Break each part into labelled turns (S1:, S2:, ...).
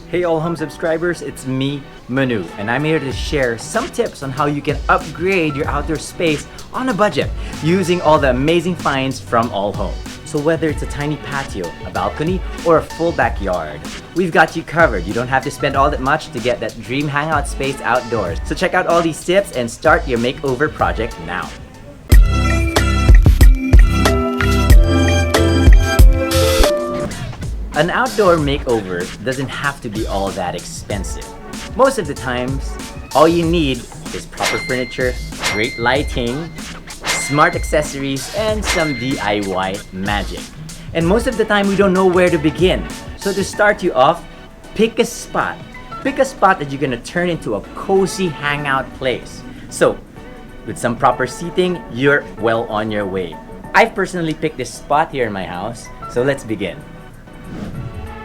S1: Hey all home subscribers, it's me, Manu, and I'm here to share some tips on how you can upgrade your outdoor space on a budget using all the amazing finds from All Home. So whether it's a tiny patio, a balcony, or a full backyard, we've got you covered. You don't have to spend all that much to get that dream hangout space outdoors. So check out all these tips and start your makeover project now. An outdoor makeover doesn't have to be all that expensive. Most of the times, all you need is proper furniture, great lighting, smart accessories, and some DIY magic. And most of the time, we don't know where to begin. So to start you off, pick a spot. Pick a spot that you're gonna turn into a cozy hangout place. So, with some proper seating, you're well on your way. I've personally picked this spot here in my house, so let's begin.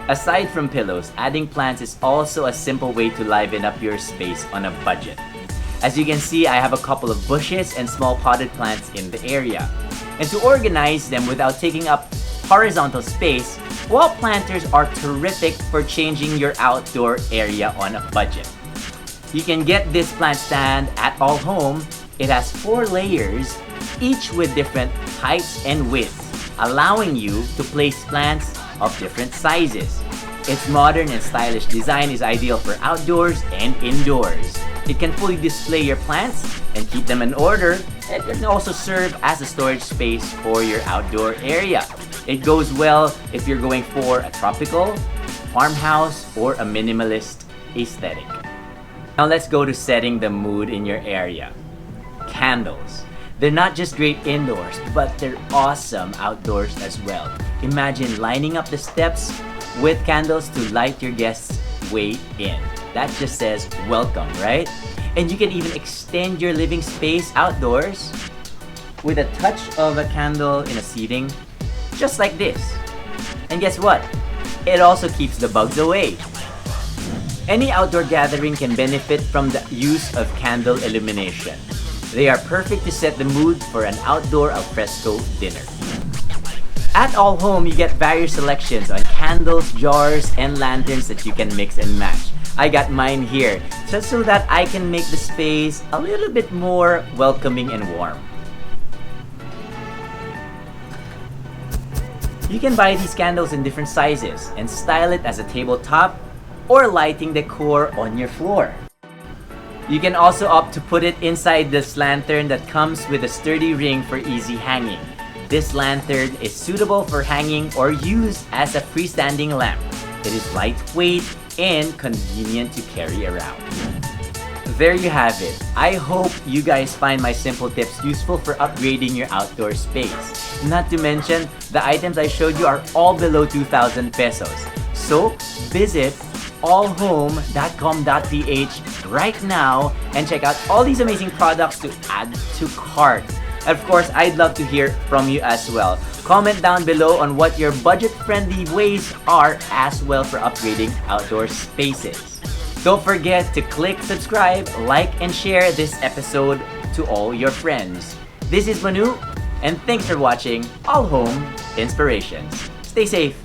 S1: Aside from pillows, adding plants is also a simple way to liven up your space on a budget. As you can see, I have a couple of bushes and small potted plants in the area. And to organize them without taking up horizontal space, wall planters are terrific for changing your outdoor area on a budget. You can get this plant stand at All Home. It has 4 layers, each with different heights and widths, allowing you to place plants of different sizes. Its modern and stylish design is ideal for outdoors and indoors. It can fully display your plants and keep them in order. It can also serve as a storage space for your outdoor area. It goes well if you're going for a tropical, farmhouse, or a minimalist aesthetic. Now let's go to setting the mood in your area. Candles. They're not just great indoors, but they're awesome outdoors as well. Imagine lining up the steps with candles to light your guests' way in. That just says welcome, right? And you can even extend your living space outdoors with a touch of a candle in a seating, just like this. And guess what? It also keeps the bugs away. Any outdoor gathering can benefit from the use of candle illumination. They are perfect to set the mood for an outdoor al fresco dinner. At All Home, you get various selections on candles, jars, and lanterns that you can mix and match. I got mine here, just so that I can make the space a little bit more welcoming and warm. You can buy these candles in different sizes and style it as a tabletop or lighting decor on your floor. You can also opt to put it inside this lantern that comes with a sturdy ring for easy hanging. This lantern is suitable for hanging or used as a freestanding lamp. It is lightweight and convenient to carry around. There you have it. I hope you guys find my simple tips useful for upgrading your outdoor space. Not to mention, the items I showed you are all below 2,000 pesos. So, visit allhome.com.ph right now and check out all these amazing products to add to cart. Of course, I'd love to hear from you as well. Comment down below on what your budget-friendly ways are as well for upgrading outdoor spaces. Don't forget to click subscribe, like, and share this episode to all your friends. This is Manu, and thanks for watching All Home Inspirations. Stay safe.